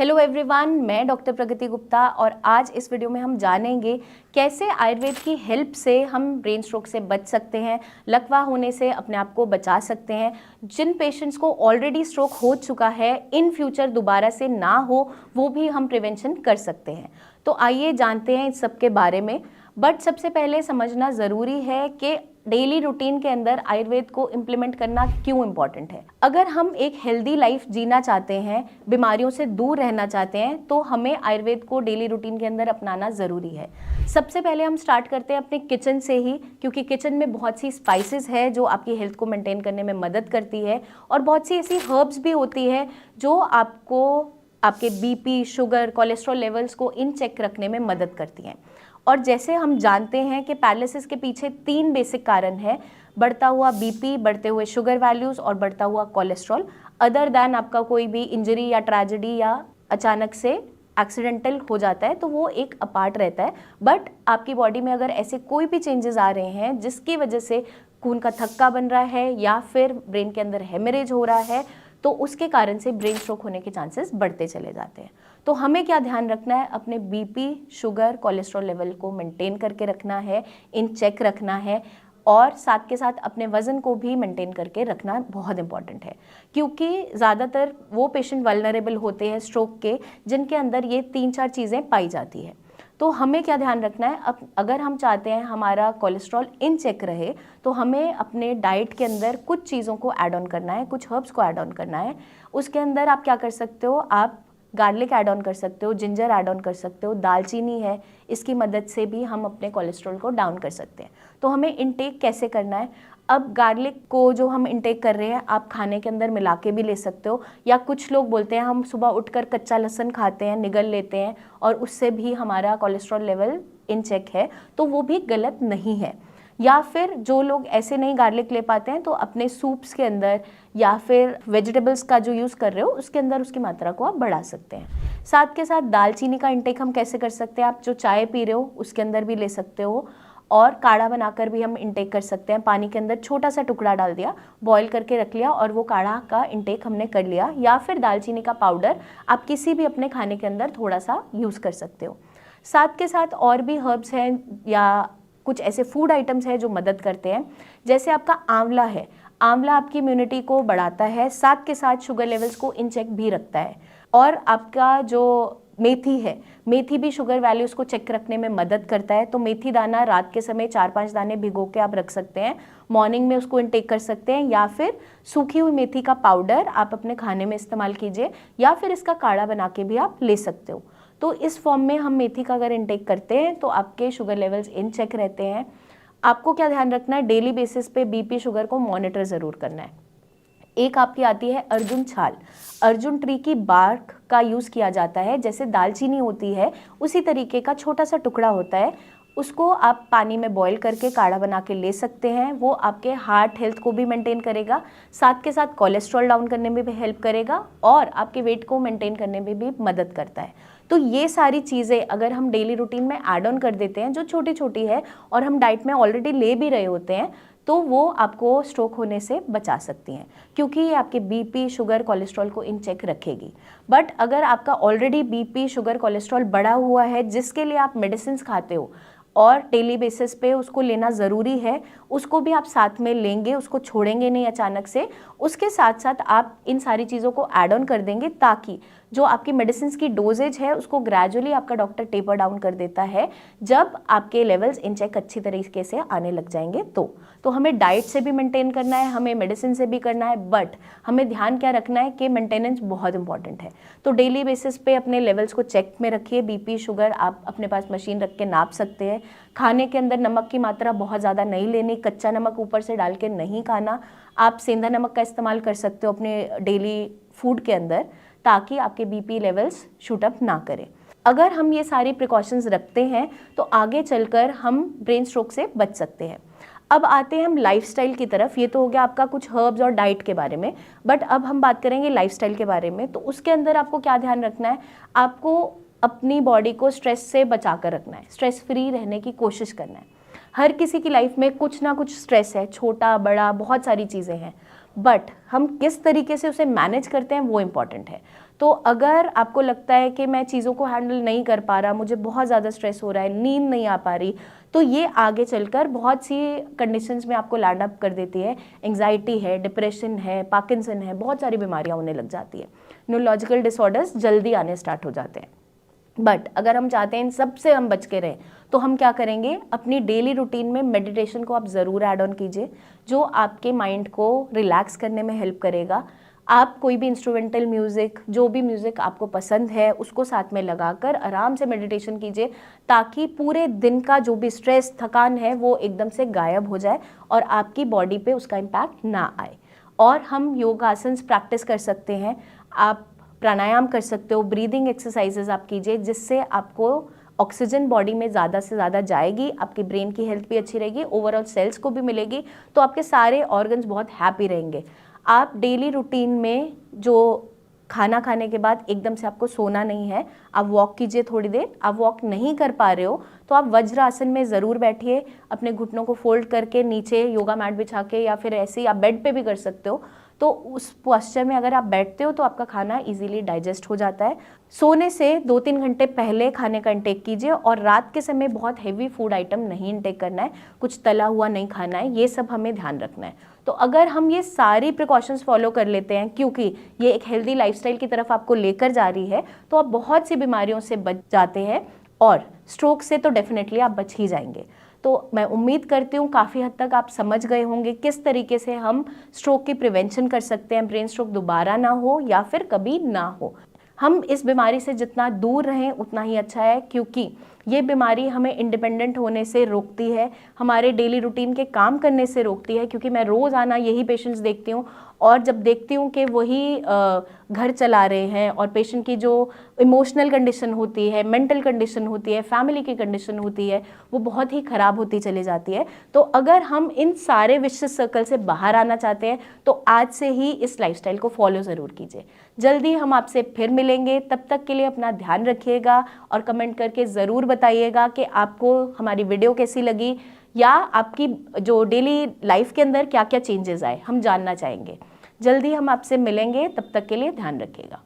Hello everyone, मैं doctor प्रगति गुप्ता और आज इस वीडियो में हम जानेंगे कैसे आयुर्वेद की हेल्प से हम ब्रेन स्ट्रोक से बच सकते हैं, लकवा होने से अपने आप को बचा सकते हैं। जिन पेशेंट्स को ऑलरेडी स्ट्रोक हो चुका है, इन फ्यूचर दोबारा से ना हो, वो भी हम प्रिवेंशन कर सकते हैं। तो आइए जानते हैं इस सब के बारे में। बट सबसे पहले समझना ज़रूरी है कि डेली रूटीन के अंदर आयुर्वेद को इम्प्लीमेंट करना क्यों इम्पॉर्टेंट है। अगर हम एक हेल्दी लाइफ जीना चाहते हैं, बीमारियों से दूर रहना चाहते हैं, तो हमें आयुर्वेद को डेली रूटीन के अंदर अपनाना ज़रूरी है। सबसे पहले हम स्टार्ट करते हैं अपने किचन से ही, क्योंकि किचन में बहुत सी स्पाइसेस है जो आपकी हेल्थ को मेंटेन करने में मदद करती है, और बहुत सी ऐसी हर्ब्स भी होती है जो आपको आपके बीपी, शुगर, कोलेस्ट्रॉल लेवल्स को इन चेक रखने में मदद करती हैं। और जैसे हम जानते हैं कि पैरालिसिस के पीछे 3 बेसिक कारण हैं: बढ़ता हुआ बीपी, बढ़ते हुए शुगर वैल्यूज़ और बढ़ता हुआ कोलेस्ट्रॉल। अदर दैन आपका कोई भी इंजरी या ट्रेजेडी या अचानक से एक्सीडेंटल हो जाता है तो वो एक अपार्ट रहता है। बट आपकी बॉडी में अगर ऐसे कोई भी चेंजेस आ रहे हैं जिसकी वजह से खून का थक्का बन रहा है या फिर ब्रेन के अंदर हेमरेज हो रहा है, तो उसके कारण से ब्रेन स्ट्रोक होने के चांसेस बढ़ते चले जाते हैं। तो हमें क्या ध्यान रखना है? अपने बीपी, शुगर, कोलेस्ट्रॉल लेवल को मेंटेन करके रखना है, इन चेक रखना है, और साथ के साथ अपने वज़न को भी मेंटेन करके रखना बहुत इंपॉर्टेंट है, क्योंकि ज़्यादातर वो पेशेंट वल्नरेबल होते हैं स्ट्रोक के जिनके अंदर ये 3-4 चीज़ें पाई जाती है। तो हमें क्या ध्यान रखना है? अब अगर हम चाहते हैं हमारा कोलेस्ट्रॉल इन चेक रहे, तो हमें अपने डाइट के अंदर कुछ चीज़ों को ऐड ऑन करना है, कुछ हर्ब्स को ऐड ऑन करना है। उसके अंदर आप क्या कर सकते हो? आप गार्लिक ऐड ऑन कर सकते हो, जिंजर ऐड ऑन कर सकते हो, दालचीनी है, इसकी मदद से भी हम अपने कोलेस्ट्रॉल को डाउन कर सकते हैं। तो हमें इनटेक कैसे करना है? अब गार्लिक को जो हम इनटेक कर रहे हैं, आप खाने के अंदर मिला के भी ले सकते हो, या कुछ लोग बोलते हैं हम सुबह उठकर कच्चा लहसुन खाते हैं, निगल लेते हैं और उससे भी हमारा कोलेस्ट्रॉल लेवल इन चेक है, तो वो भी गलत नहीं है। या फिर जो लोग ऐसे नहीं गार्लिक ले पाते हैं, तो अपने सूप्स के अंदर या फिर वेजिटेबल्स का जो यूज़ कर रहे हो उसके अंदर उसकी मात्रा को आप बढ़ा सकते हैं। साथ के साथ दालचीनी का इंटेक हम कैसे कर सकते हैं? आप जो चाय पी रहे हो उसके अंदर भी ले सकते हो, और काढ़ा बनाकर भी हम इंटेक कर सकते हैं। पानी के अंदर छोटा सा टुकड़ा डाल दिया, बॉईल करके रख लिया और वो काढ़ा का इंटेक हमने कर लिया। या फिर दालचीनी का पाउडर आप किसी भी अपने खाने के अंदर थोड़ा सा यूज़ कर सकते हो। साथ के साथ और भी हर्ब्स हैं या कुछ ऐसे फूड आइटम्स हैं जो मदद करते हैं। जैसे आपका आंवला है, आंवला आपकी इम्यूनिटी को बढ़ाता है, साथ के साथ शुगर लेवल्स को इन चेक भी रखता है। और आपका जो मेथी है, मेथी भी शुगर वैल्यूज़ को चेक रखने में मदद करता है। तो मेथी दाना रात के समय 4-5 दाने भिगो के आप रख सकते हैं, मॉर्निंग में उसको इनटेक कर सकते हैं। या फिर सूखी हुई मेथी का पाउडर आप अपने खाने में इस्तेमाल कीजिए, या फिर इसका काढ़ा बना के भी आप ले सकते हो। तो इस फॉर्म में हम मेथी का अगर इनटेक करते हैं तो आपके शुगर लेवल्स इन चेक रहते हैं। आपको क्या ध्यान रखना है? डेली बेसिस पे बीपी, शुगर को मॉनिटर ज़रूर करना है। एक आपकी आती है अर्जुन छाल, अर्जुन ट्री की बार्क का यूज़ किया जाता है। जैसे दालचीनी होती है उसी तरीके का छोटा सा टुकड़ा होता है, उसको आप पानी में बॉईल करके काढ़ा बना के ले सकते हैं। वो आपके हार्ट हेल्थ को भी मेंटेन करेगा, साथ के साथ कोलेस्ट्रॉल डाउन करने में भी हेल्प करेगा, और आपके वेट को मेंटेन करने में भी मदद करता है। तो ये सारी चीज़ें अगर हम डेली रूटीन में ऐड ऑन कर देते हैं, जो छोटी छोटी है, और हम डाइट में ऑलरेडी ले भी रहे होते हैं, तो वो आपको स्ट्रोक होने से बचा सकती हैं, क्योंकि ये आपके बीपी, शुगर, कोलेस्ट्रॉल को इन चेक रखेगी। बट अगर आपका ऑलरेडी बीपी, शुगर, कोलेस्ट्रॉल बढ़ा हुआ है, जिसके लिए आप मेडिसिन खाते हो और डेली बेसिस पे उसको लेना ज़रूरी है, उसको भी आप साथ में लेंगे, उसको छोड़ेंगे नहीं अचानक से। उसके साथ साथ आप इन सारी चीज़ों को ऐड ऑन कर देंगे, ताकि जो आपकी मेडिसिन की डोजेज है उसको ग्रेजुअली आपका डॉक्टर टेपर डाउन कर देता है जब आपके लेवल्स इन चेक अच्छी तरीके से आने लग जाएंगे। तो हमें डाइट से भी मेंटेन करना है, हमें मेडिसिन से भी करना है, बट हमें ध्यान क्या रखना है कि मेंटेनेंस बहुत इंपॉर्टेंट है। तो डेली बेसिस पे अपने लेवल्स को चेक में रखिए। बीपी, शुगर आप अपने पास मशीन रख के नाप सकते हैं। खाने के अंदर नमक की मात्रा बहुत ज़्यादा नहीं लेनी, कच्चा नमक ऊपर से डाल के नहीं खाना। आप सेंधा नमक का इस्तेमाल कर सकते हो अपने डेली फूड के अंदर, ताकि आपके बीपी लेवल्स शूट अप ना करें। अगर हम ये सारी प्रिकॉशंस रखते हैं तो आगे चलकर हम ब्रेन स्ट्रोक से बच सकते हैं। अब आते हैं हम लाइफस्टाइल की तरफ। ये तो हो गया आपका कुछ हर्ब्स और डाइट के बारे में, बट अब हम बात करेंगे लाइफस्टाइल के बारे में। तो उसके अंदर आपको क्या ध्यान रखना है? आपको अपनी बॉडी को स्ट्रेस से बचा कर रखना है, स्ट्रेस फ्री रहने की कोशिश करना है। हर किसी की लाइफ में कुछ ना कुछ स्ट्रेस है, छोटा बड़ा बहुत सारी चीज़ें हैं, बट हम किस तरीके से उसे मैनेज करते हैं वो इम्पॉर्टेंट है। तो अगर आपको लगता है कि मैं चीज़ों को हैंडल नहीं कर पा रहा, मुझे बहुत ज़्यादा स्ट्रेस हो रहा है, नींद नहीं आ पा रही, तो ये आगे चलकर बहुत सी कंडीशंस में आपको लैंड अप कर देती है। एंग्जाइटी है, डिप्रेशन है, पार्किंसन है, बहुत सारी बीमारियां होने लग जाती है। न्यूरोलॉजिकल डिसऑर्डर्स जल्दी आने स्टार्ट हो जाते हैं। बट अगर हम चाहते हैं इन सब से हम बच के रहें, तो हम क्या करेंगे, अपनी डेली रूटीन में मेडिटेशन को आप ज़रूर ऐड ऑन कीजिए, जो आपके माइंड को रिलैक्स करने में हेल्प करेगा। आप कोई भी इंस्ट्रूमेंटल म्यूज़िक, जो भी म्यूज़िक आपको पसंद है, उसको साथ में लगाकर आराम से मेडिटेशन कीजिए, ताकि पूरे दिन का जो भी स्ट्रेस, थकान है, वो एकदम से गायब हो जाए और आपकी बॉडी पे उसका इम्पैक्ट ना आए। और हम योगासन्स प्रैक्टिस कर सकते हैं, आप प्राणायाम कर सकते हो, ब्रीदिंग एक्सरसाइजेज आप कीजिए, जिससे आपको ऑक्सीजन बॉडी में ज़्यादा से ज़्यादा जाएगी, आपकी ब्रेन की हेल्थ भी अच्छी रहेगी, ओवरऑल सेल्स को भी मिलेगी, तो आपके सारे ऑर्गन्स बहुत हैप्पी रहेंगे। आप डेली रूटीन में जो खाना खाने के बाद एकदम से आपको सोना नहीं है, आप वॉक कीजिए थोड़ी देर। आप वॉक नहीं कर पा रहे हो तो आप वज्र आसन में ज़रूर बैठिए, अपने घुटनों को फोल्ड करके नीचे योगा मैट बिछा के, या फिर ऐसे ही आप बेड पे भी कर सकते हो। तो उस पोस्चर में अगर आप बैठते हो तो आपका खाना इजीली डाइजेस्ट हो जाता है। सोने से 2-3 घंटे पहले खाने का इंटेक कीजिए, और रात के समय बहुत हेवी फूड आइटम नहीं इंटेक करना है, कुछ तला हुआ नहीं खाना है, ये सब हमें ध्यान रखना है। तो अगर हम ये सारी प्रिकॉशंस फॉलो कर लेते हैं, क्योंकि ये एक हेल्दी लाइफस्टाइल की तरफ आपको लेकर जा रही है, तो आप बहुत सी बीमारियों से बच जाते हैं, और स्ट्रोक से तो डेफिनेटली आप बच ही जाएंगे। तो मैं उम्मीद करती हूँ काफ़ी हद तक आप समझ गए होंगे किस तरीके से हम स्ट्रोक की प्रिवेंशन कर सकते हैं, ब्रेन स्ट्रोक दोबारा ना हो या फिर कभी ना हो। हम इस बीमारी से जितना दूर रहें उतना ही अच्छा है, क्योंकि ये बीमारी हमें इंडिपेंडेंट होने से रोकती है, हमारे डेली रूटीन के काम करने से रोकती है। क्योंकि मैं रोज़ाना यही पेशेंट्स देखती हूँ, और जब देखती हूँ कि वही घर चला रहे हैं, और पेशेंट की जो इमोशनल कंडीशन होती है, मेंटल कंडीशन होती है, फैमिली की कंडीशन होती है, वो बहुत ही ख़राब होती चली जाती है। तो अगर हम इन सारे विशियस सर्कल से बाहर आना चाहते हैं, तो आज से ही इस लाइफस्टाइल को फॉलो ज़रूर कीजिए। जल्दी हम आपसे फिर मिलेंगे, तब तक के लिए अपना ध्यान रखिएगा, और कमेंट करके ज़रूर बताइएगा कि आपको हमारी वीडियो कैसी लगी, या आपकी जो डेली लाइफ के अंदर क्या क्या चेंजेस आए, हम जानना चाहेंगे। जल्दी हम आपसे मिलेंगे, तब तक के लिए ध्यान रखिएगा।